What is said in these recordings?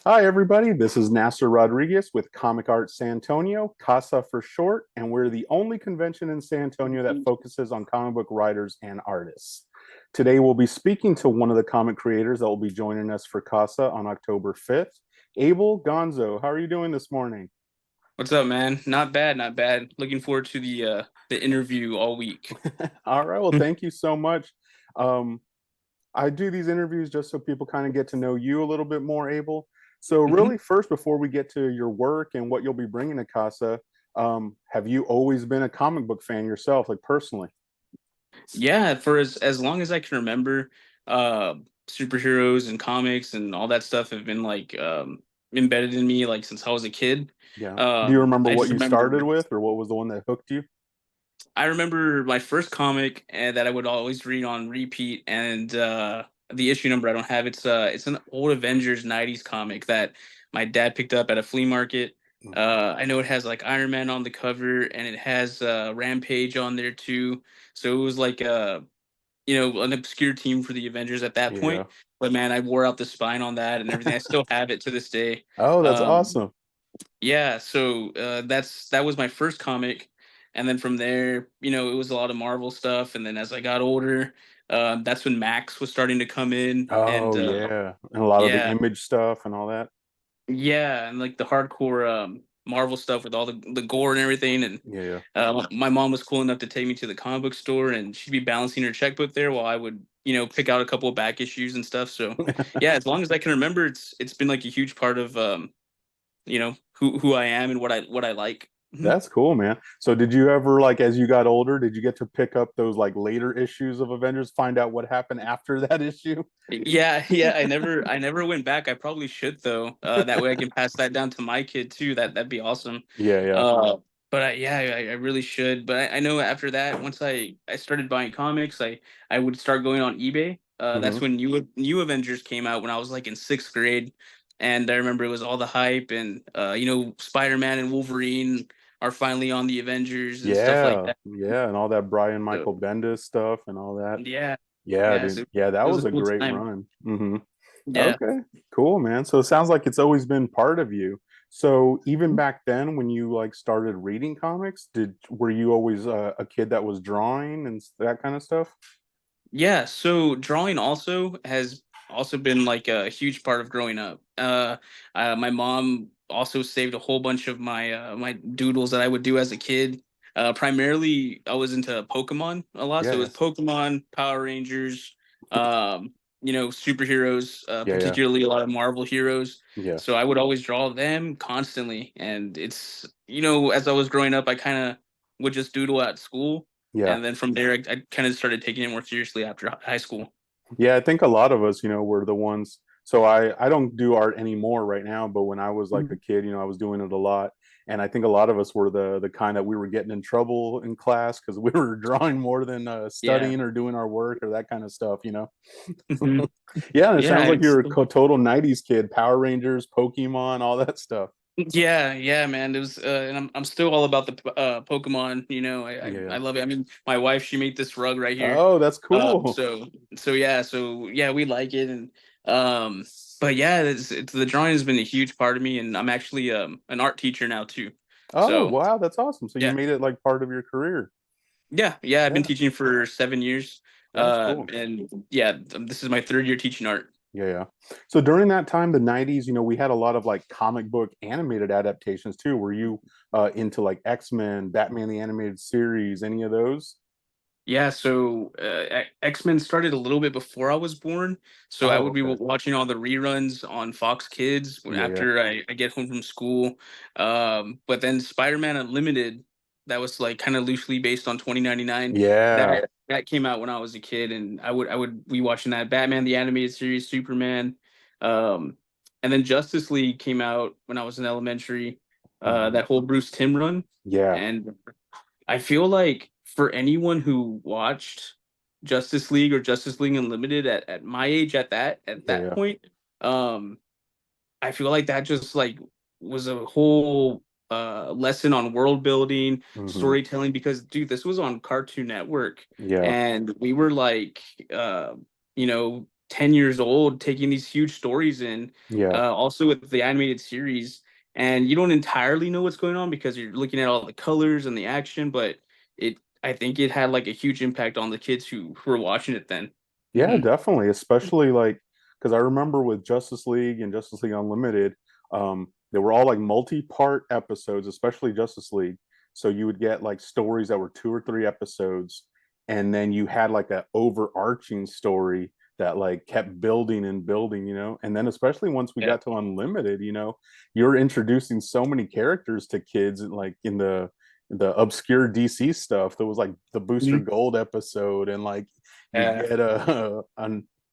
Hi, everybody. This is Nasser Rodriguez with Comic Art San Antonio, CASA for short, and we're the only convention in San Antonio that focuses on comic book writers and artists. Today, we'll be speaking to one of the comic creators that will be joining us for CASA on October 5th, Abel Gonzo. How are you doing this morning? What's up, man? Not bad, not bad. Looking forward to the interview all week. All right. Well, thank you so much. Um, I do these interviews just so people kind of get to know you a little bit more, Abel. So, Mhm. really, first, before we get to your work and what you'll be bringing to Casa, have you always been a comic book fan yourself, like personally? Yeah, for as long as I can remember, uh, superheroes and comics and all that stuff have been like embedded in me like since I was a kid. Yeah. Do you remember I what just you started remember with, or what was the one that hooked you? I remember my first comic that I would always read on repeat, and the issue number I don't have. It's an old Avengers '90s comic that my dad picked up at a flea market. I know it has like Iron Man on the cover, and it has Rampage on there too. So it was like an obscure team for the Avengers at that Yeah. point. But man, I wore out the spine on that and everything. I still have it to this day. Oh, that's Um, awesome. yeah, so that was my first comic, and then from there, it was a lot of Marvel stuff, and then as I got older, that's when Max was starting to come in, and Oh, yeah. And a lot of the yeah, image stuff and all that. yeah, and like the hardcore Marvel stuff with all the gore and everything, and Yeah. my mom was cool enough to take me to the comic book store, and she'd be balancing her checkbook there while I would pick out a couple of back issues and stuff. So yeah, as long as I can remember, it's been like a huge part of who I am and what I like. Mhm. That's cool, man. So did you ever like as you got older, did you get to pick up those like later issues of Avengers, find out what happened after that issue? Yeah, yeah. I never went back. I probably should though. That way I can pass that down to my kid too. That'd be awesome. Yeah, yeah. Yeah, I really should. But I know after that, once I started buying comics, I would start going on eBay. That's Hmm. when New Avengers came out when I was like in sixth grade, and I remember it was all the hype and Spider Man and Wolverine are finally on the Avengers and stuff like Yeah, that. yeah, and all that Brian So Michael Bendis stuff and all that. yeah, Yeah, yeah. So dude. Yeah, that it was was a a cool great time. run. Yeah. Okay, cool, man. So it sounds like it's always been part of you. So even back then, when you like started reading comics, did were you always a kid that was drawing and that kind of stuff? Yeah, so drawing also has also been like a huge part of growing up. My mom also saved a whole bunch of my doodles that I would do as a kid. Primarily, I was into Pokemon a lot, Yeah, so it yeah, was Pokemon, Power Rangers, superheroes, yeah, yeah, particularly a lot of Marvel heroes. yeah, So I would always draw them constantly, and it's as I was growing up, I kind of would just doodle at school, yeah. and then from there, I kind of started taking it more seriously after high school. Yeah, I think a lot of us, were the ones. So I don't do art anymore right now, but when I was like a Mhm. kid, I was doing it a lot. And I think a lot of us were the kind that we were getting in trouble in class because we were drawing more than Yeah. studying or doing our work or that kind of stuff. Mhm. Yeah, and it Yeah. sounds like you're a total '90s kid. Power Rangers, Pokemon, all that stuff. Yeah, yeah, man. It was, and I'm still all about the Pokemon. I Yeah. love it. I mean, my wife, she made this rug right here. Oh, that's Uh, cool. so so yeah, we like it, and um, but yeah, it's the drawing has been a huge part of me, and I'm actually an art teacher now too. Oh, So wow, that's awesome. So you yeah, made it like part of your career. yeah. I've been Yeah, teaching for 7 years, that's cool. and yeah, this is my third year teaching art. Yeah, yeah. So during that time, the '90s, we had a lot of like comic book animated adaptations too. Were you into like X-Men, Batman the Animated Series, any of those? Yeah, so X-Men started a little bit before I was born. So I Oh, would be okay. watching all the reruns on Fox Kids Yeah, yeah. after I get home from school. But then Spider-Man Unlimited, that was like kind of loosely based on 2099. Yeah. That came out when I was a kid, and I would be watching that. Batman the Animated Series, Superman, um, and then Justice League came out when I was in elementary. Mhm. That whole Bruce Timm run, Yeah. and I feel like for anyone who watched Justice League or Justice League Unlimited at my age at Yeah, that yeah. point, um, I feel like that just like was a whole lesson on world building, Hmm. storytelling because dude, this was on Cartoon Network Yeah. and we were like uh, you know, 10 years old, taking these huge stories in, Yeah. also with the animated series. And you don't entirely know what's going on because you're looking at all the colors and the action, but I think it had like a huge impact on the kids who were watching it then. Yeah, Hmm. definitely. Especially like because I remember with Justice League and Justice League Unlimited, they were all like multi-part episodes, especially Justice League. So you would get like stories that were 2 or 3 episodes, and then you had like an overarching story that like kept building and building, And then especially once we Yeah. got to Unlimited, you're introducing so many characters to kids, like in the obscure DC stuff. There was like the Booster Mhm. Gold episode, and like you Yeah. get a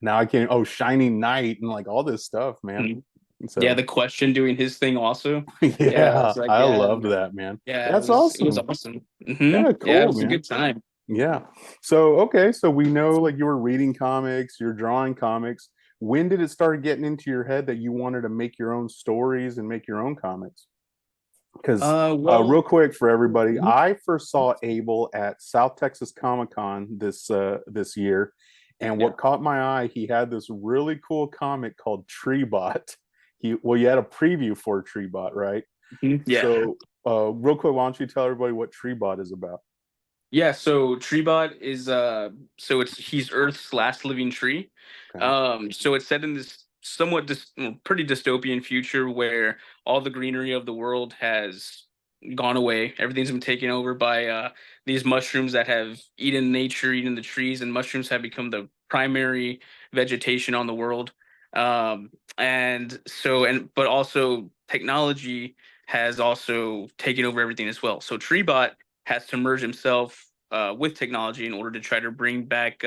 now I can't, oh, Shining Knight and like all this stuff, man. Mhm. Yeah, So the Question doing his thing also. Yeah, yeah, it's like I yeah, loved that, man. yeah, That's it was awesome. awesome. Yeah, Yeah, it cool, was a man. good time. Yeah. So okay, so we know like you were reading comics, you're drawing comics. When did it start getting into your head that you wanted to make your own stories and make your own comics? Because real Well, quick for everybody, mhm. I first saw Abel at South Texas Comic Con this year, and Yeah. what caught my eye, he had this really cool comic called Treebot. You had a preview for Treebot, right? Mhm. Yeah. So real quick, why don't you tell everybody what Treebot is about? Yeah, so Treebot is so it's he's Earth's last living tree. Okay. So it's set in this somewhat pretty dystopian future where all the greenery of the world has gone away. Everything's been taken over by these mushrooms that have eaten nature, eaten the trees, and mushrooms have become the primary vegetation on the world. And so and but also technology has also taken over everything as well. So Treebot has to merge himself with technology in order to try to bring back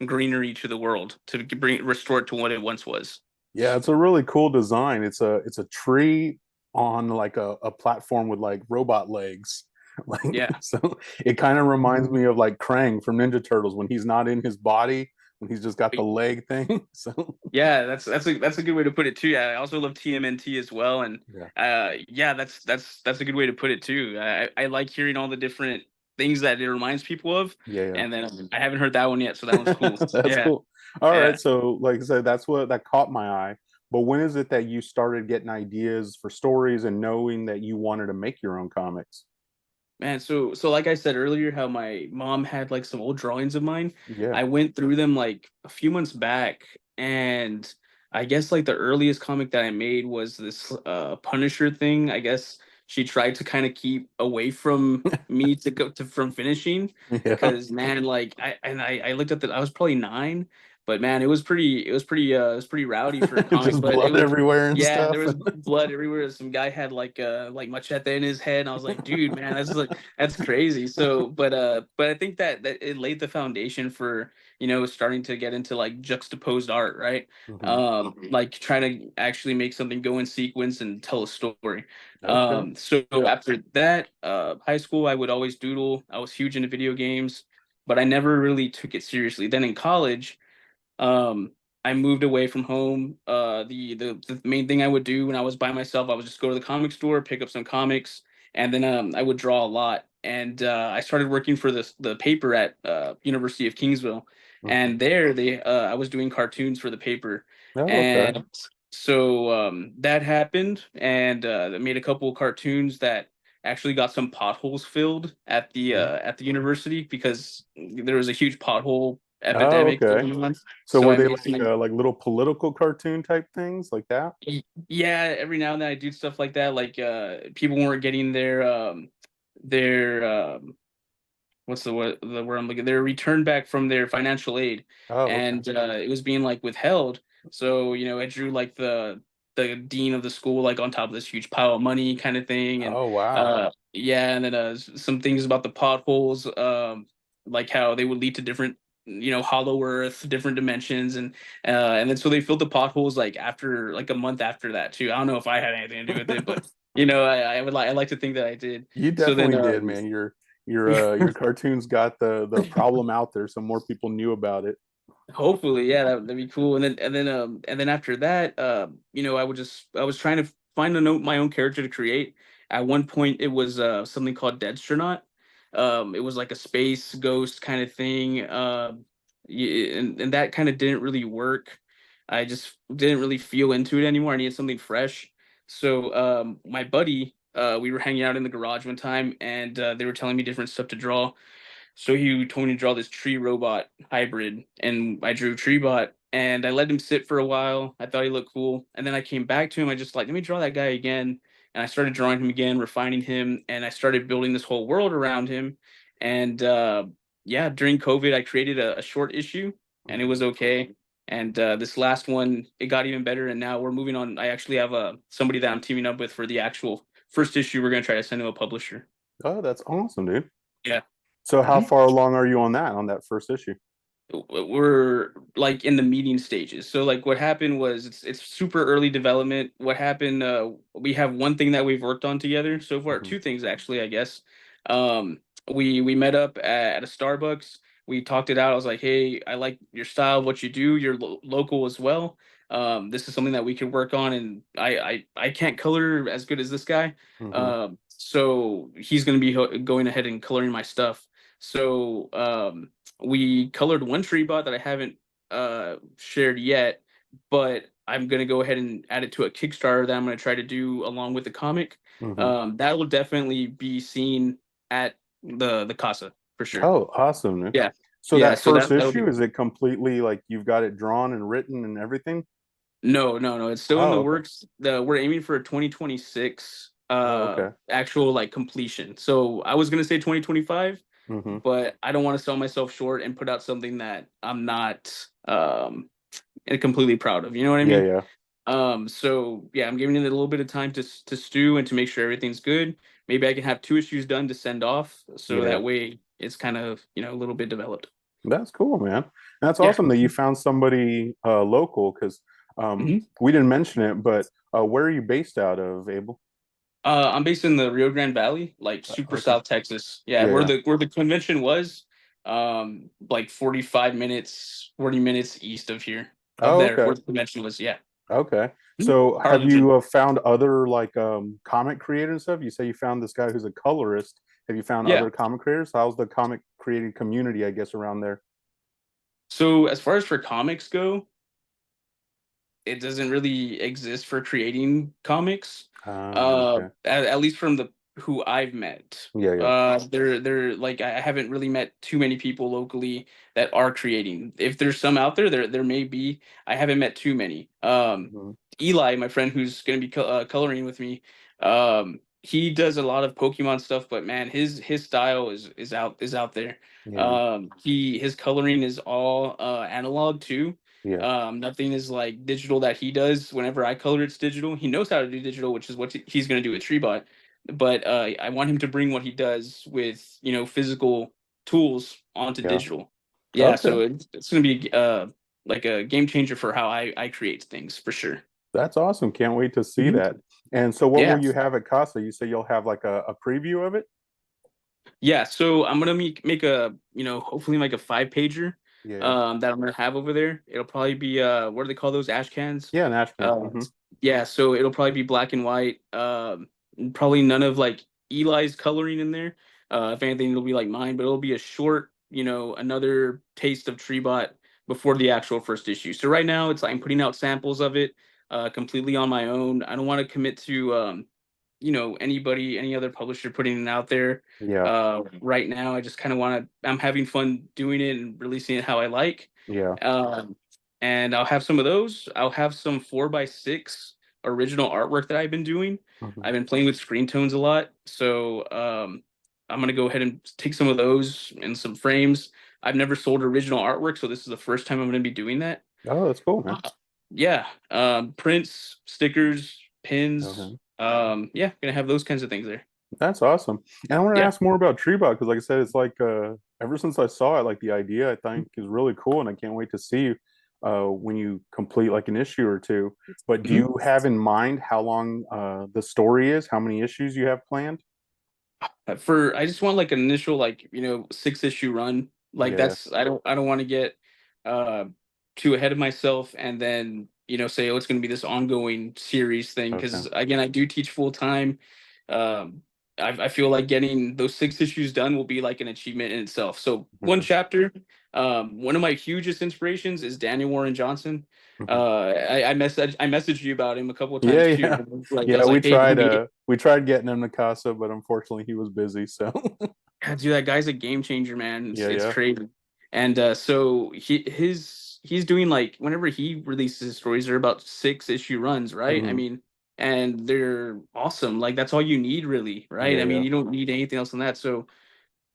greenery to the world to restore it to what it once was. Yeah, it's a really cool design. It's a tree on like a platform with like robot legs. Like Yeah, so it kind of reminds me of like Krang from Ninja Turtles when he's not in his body, when he's just got the leg thing. So yeah, that's a good way to put it too. Yeah, I also love TMNT as well, and yeah. yeah, that's a good way to put it too. I like hearing all the different things that it reminds people of, Yeah, and then I haven't heard that one yet, so that one's yeah. cool. That's Yeah, cool. All right. yeah. So like I said, that's what that caught my eye. But when is it that you started getting ideas for stories and knowing that you wanted to make your own comics? Man, so like I said earlier, how my mom had like some old drawings of mine. Yeah. I went through them like a few months back, and I guess like the earliest comic that I made was this Punisher thing. I guess she tried to kind of keep away from me to go to from finishing, Yeah. because man, like I looked at the I was probably 9, but man, it was pretty rowdy for a comic, Just but it blood was everywhere and yeah, there stuff. was blood everywhere. Some guy had like machete in his head, and I was like, dude, man, that's crazy. So, but I think that it laid the foundation for starting to get into like juxtaposed art, right? Mhm. Like trying to actually make something go in sequence and tell a story. Okay. So after that, high school, I would always doodle. I was huge into video games, but I never really took it seriously. Then in college, um, I moved away from home. The main thing I would do when I was by myself, I would just go to the comic store, pick up some comics, and then I would draw a lot. And I started working for the paper at University of Kingsville, Okay. and there I was doing cartoons for the paper, Oh, okay. and so that happened, and I made a couple of cartoons that actually got some potholes filled Mhm. at the university because there was a huge pothole Oh, epidemic okay. going on. So So were I they made some. like little political cartoon type things like that? Yeah, every now and then I do stuff like that. Like people weren't getting their what's the word I'm looking, their return back from their financial aid, Oh, okay. and it was being like withheld. So I drew like the dean of the school like on top of this huge pile of money kind of thing, and Oh, wow. yeah, and then some things about the potholes, like how they would lead to different hollow earth, different dimensions, and then so they filled the potholes like after like a month after that too. I don't know if I had anything to do with it, but I like to think that I did. You So then definitely did, man. Your cartoons got the problem out there, so more people knew about it. hopefully, yeah, that'd be cool. And then after that, I was trying to find my own character to create. At one point, it was something called Deadstronaut. It was like a space ghost kind of thing. and that kind of didn't really work. I just didn't really feel into it anymore. I needed something fresh. So my buddy, we were hanging out in the garage one time, and they were telling me different stuff to draw. So he told me to draw this tree robot hybrid, and I drew Treebot, and I let him sit for a while. I thought he looked cool, and then I came back to him. I just like, let me draw that guy again, and I started drawing him again, refining him, and I started building this whole world around him. And yeah, during COVID, I created a short issue, and it Mhm. was okay. And this last one, it got even better, and now we're moving on. I actually have somebody that I'm teaming up with for the actual first issue. We're gonna try to send to a publisher. Oh, that's awesome, dude. Yeah. So how Mhm. far along are you on that first issue? We're like in the meeting stages. So like what happened was it's super early development. What happened, we have one thing that we've worked on together so far, Hmm. two things actually, I guess. Um we met up at a Starbucks. We talked it out. I was like, "Hey, I like your style, what you do. You're local as well. This is something that we could work on, and I can't color as good as this guy. Hmm. So he's going to be going ahead and coloring my stuff. So we colored one tree bot that I haven't shared yet, but I'm gonna go ahead and add it to a Kickstarter that I'm gonna try to do along with the comic. Hmm. That will definitely be seen at the Casa for sure. Oh, awesome, man. Yeah, So yeah. that So first that'll issue, be is it completely like you've got it drawn and written and everything? no. It's still in Oh, the okay. works. We're aiming for a 2026 Oh, okay. actual like completion. So I was gonna say 2025, Hmm. but I don't want to sell myself short and put out something that I'm not completely proud of. You know what I Yeah, mean? yeah, So yeah, I'm giving it a little bit of time to stew and to make sure everything's good. Maybe I can have two issues done to send off, so yeah. that way it's kind of a little bit developed. That's cool, man. That's Yeah. awesome that you found somebody local because Mhm. we didn't mention it, but where are you based out of, Abel? I'm based in the Rio Grande Valley, like super Okay. South Texas. Yeah, Yeah, where yeah. the convention was, like 45 minutes, 40 minutes east of here, of Oh, there, okay. where the convention was. Yeah. Okay. Mhm. So have Harlingen. you found other like comic creators and stuff? You say you found this guy who's a colorist. Have you found Yeah. other comic creators? How's the comic creating community, I guess, around there? So as far as for comics go, it doesn't really exist for creating comics. Okay. At least from the who I've met. Yeah, yeah. They're like I haven't really met too many people locally that are creating. If there's some out there, there may be. I haven't met too many. Hmm. Eli, my friend who's going to be coloring with me, he does a lot of Pokemon stuff, but man, his style is out there. Yeah, His coloring is all analog too. yeah, Nothing is like digital that he does. Whenever I color, it's digital. He knows how to do digital, which is what he's going to do with Treebot. But I want him to bring what he does with physical tools onto yeah. digital. Yeah, Okay. so it's going to be like a game changer for how I create things for sure. That's awesome. Can't wait to see Mhm. that. And so what will Yeah, you have at Casa? You say you'll have like a preview of it? yeah. So I'm gonna make a hopefully like a 5 pager Yeah, yeah. that I'm gonna have over there. It'll probably be what do they call those, ash cans? Yeah, an Ashcan. Uh, yeah, so it'll probably be black and white. Probably none of like Eli's coloring in there. If anything, it'll be like mine, but it'll be a short, another taste of Treebot before the actual first issue. So right now, it's like I'm putting out samples of it completely on my own. I don't want to commit to any other publisher putting it out there. Yeah, Right now, I just kind of want to. I'm having fun doing it and releasing it how I like. yeah. Um, and I'll have some of those. I'll have some 4x6 original artwork that I've been doing. Mhm. I've been playing with screen tones a lot, so I'm gonna go ahead and take some of those and some frames. I've never sold original artwork, so this is the first time I'm gonna be doing that. Oh, that's cool, man. Yeah, prints, stickers, pins. Okay. Yeah, gonna have those kinds of things there. That's awesome. And I want to Yeah. ask more about Treebot because, like I said, it's like ever since I saw it, like the idea I think is really cool, and I can't wait to see when you complete like an issue or two. But do Mhm. you have in mind how long the story is? How many issues you have planned? For I just want like an initial like 6 issue run. Like Yeah. that's I don't want to get uh too ahead of myself and then say, oh, it's going to be this ongoing series thing, Okay. because again I do teach full time. um I feel like getting those 6 issues done will be like an achievement in itself. So one Mhm. chapter, One of my hugest inspirations is Daniel Warren Johnson. Mhm. I messaged you about him a couple of Yeah, times too. yeah, I yeah. was like, hey, homie, We tried getting him to Casa, but unfortunately he was busy. So God, dude, that guy's a game changer, man. yeah, It's yeah. crazy. And so he's doing like whenever he releases his stories, they're about 6 issue runs, right? I Hmm. mean, and they're awesome. Like that's all you need, really, right? Yeah, I mean, yeah. you don't need anything else than that. So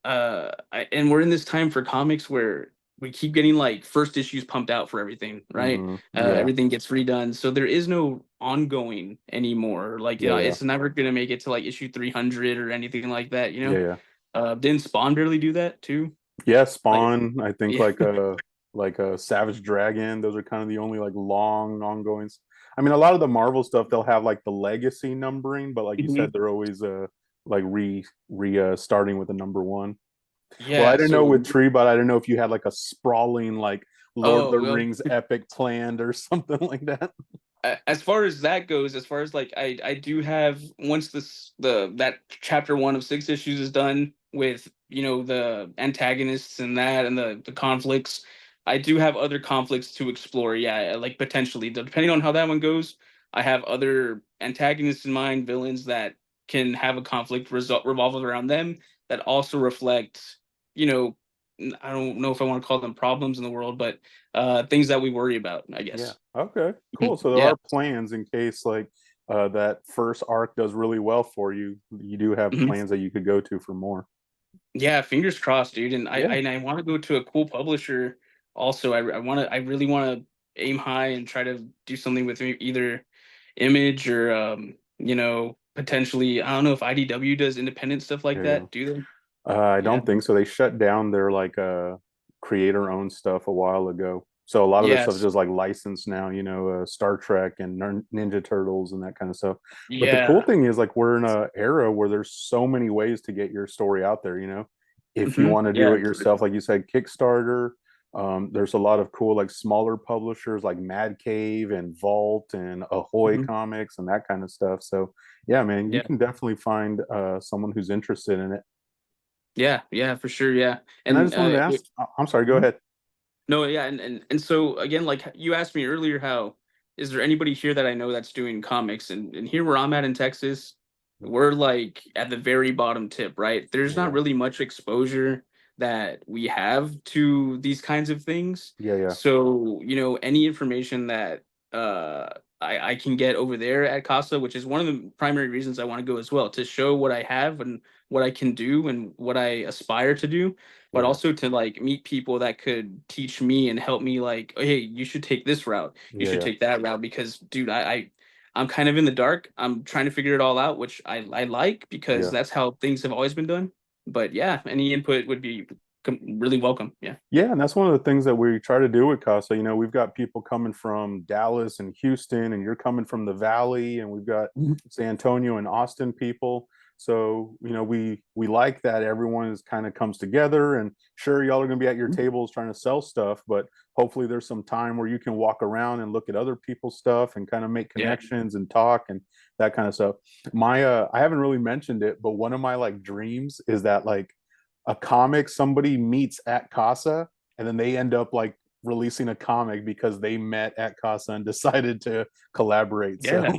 and we're in this time for comics where we keep getting like first issues pumped out for everything, right? Hmm. Yeah, Everything gets redone, so there is no ongoing anymore. Like, yeah, yeah, it's never gonna make it to like issue 300 or anything like that, yeah, yeah. didn't Spawn barely do that too? Yeah, Like, Spawn. I think yeah. like a Savage Dragon. Those are kind of the only like long ongoings. I mean, a lot of the Marvel stuff they'll have like the legacy numbering, but like you said, Mhm. they're always like re starting with a number one. Well, I Yeah, don't know so with Tree, but I don't know if you had like a sprawling like Lord of oh the well, Rings epic planned or something like that. as far as that goes, as far as like I do have, once that chapter 1 of 6 issues is done with the antagonists and that and the conflicts, I do have other conflicts to explore. Yeah, like potentially depending on how that one goes, I have other antagonists in mind, villains that can have a conflict revolve around them that also reflect, you know I don't know if I want to call them problems in the world, but things that we worry about, I Yeah. guess. Okay. Mhm. Cool. So there Yeah. are plans in case like that first arc does really well for you. You do have Mhm. plans that you could go to for more. Yeah, fingers crossed, dude. And Yeah. I want to go to a cool publisher. Also, I really want to aim high and try to do something with either Image or potentially, I don't know if IDW does independent stuff like Yeah. Yeah. that. Do I they? Yeah. don't think so. They shut down their like creator owned stuff a while ago. So a lot of this stuff is Yes. just like licensed now, Star Trek and Ninja Turtles and that kind of stuff. But the cool Yeah. thing is like we're in an era where there's so many ways to get your story out there. If you want to do Yeah. it yourself, like you said, Kickstarter. There's a lot of cool like smaller publishers like Mad Cave and Vault and Ahoy Mhm. Comics and that kind of stuff. So yeah, man, you Yeah. can definitely find someone who's interested in it. Yeah. Yeah. For sure. Yeah. And I And just wanted to ask, I'm sorry, go ahead. no, yeah, and so again, like you asked me earlier, how is there anybody here that I know that's doing comics? And here where I'm at in Texas, we're like at the very bottom tip, right? There's not Yeah. really much exposure that we have to these kinds of things. Yeah, yeah, So, any information that I can get over there at Casa, which is one of the primary reasons I want to go as well, to show what I have and what I can do and what I aspire to do, but yeah, also to like meet people that could teach me and help me, like, oh, hey, you should take this route, you yeah, should yeah, take that route, because dude, I'm kind of in the dark. I'm trying to figure it all out, which I like, because yeah. that's how things have always been done. But yeah, any input would be really welcome. Yeah. Yeah, and that's one of the things that we try to do with Casa. We've got people coming from Dallas and Houston, and you're coming from the Valley, and we've got Mhm. San Antonio and Austin people. So, we like that everyone is kind of comes together. And sure, y'all are going to be at your tables trying to sell stuff, but hopefully there's some time where you can walk around and look at other people's stuff and kind of make Yeah. connections and talk and that kind of stuff. I haven't really mentioned it, but one of my like dreams is that like a comic somebody meets at Casa and then they end up like releasing a comic because they met at Casa and decided to collaborate. So Yeah.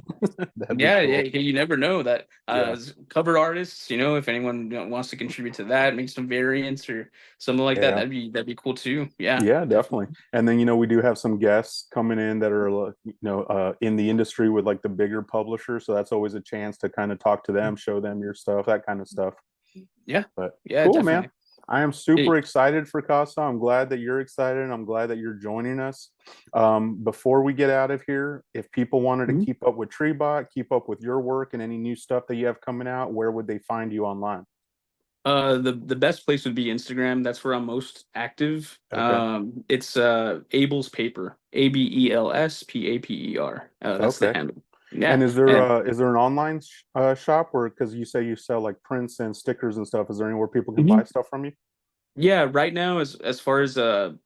that'd be Yeah, yeah, cool. you never know that Yeah. cover artists, if anyone wants to contribute to that, make some variants or something like that, Yeah. that'd be cool too. Yeah, Yeah, definitely. definitely. And then, we do have some guests coming in that are, in the industry with like the bigger publishers. So that's always a chance to kind of talk to them, show them your stuff, that kind of stuff. Yeah, But yeah, cool, man. definitely. I am super Hey, excited for Casa. I'm glad that you're excited. I'm glad that you're joining us. Before we get out of here, if people wanted to mhm. keep up with Treebot, keep up with your work and any new stuff that you have coming out, where would they find you online? The best place would be Instagram. That's where I'm most active. Okay. It's Abel's Paper, ABELSPAPER. That's the Okay. handle. And Yeah, and is there an online shop where because you say you sell like prints and stickers and stuff, is there anywhere people can buy mhm. stuff from you? Yeah, right now, as far as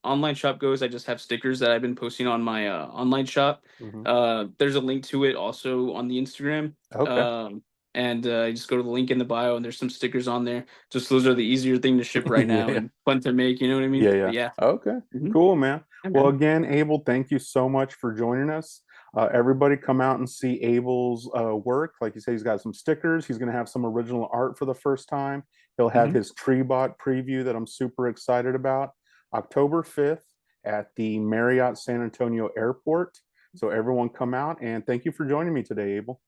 online shop goes, I just have stickers that I've been posting on my online shop. Hmm. There's a link to it also on the Instagram. Okay. Um and you just go to the link in the bio, and there's some stickers on there. Just those are the easier thing to ship right now Yeah. and fun to make. You know what I mean? Yeah, yeah. But yeah. Okay. Mhm. Cool, man. Yeah, Well, man. again, Abel, thank you so much for joining us. Everybody come out and see Abel's work. Like you say, he's got some stickers. He's going to have some original art for the first time. He'll have Mhm. his TreeBot preview that I'm super excited about. October 5th at the Marriott San Antonio Airport. So everyone come out, and thank you for joining me today, Abel.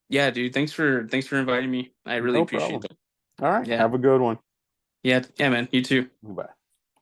Yeah, dude. Thanks for inviting me. I really No appreciate problem. that. All right. Yeah. Have a good one. Yeah, man. You too. Bye.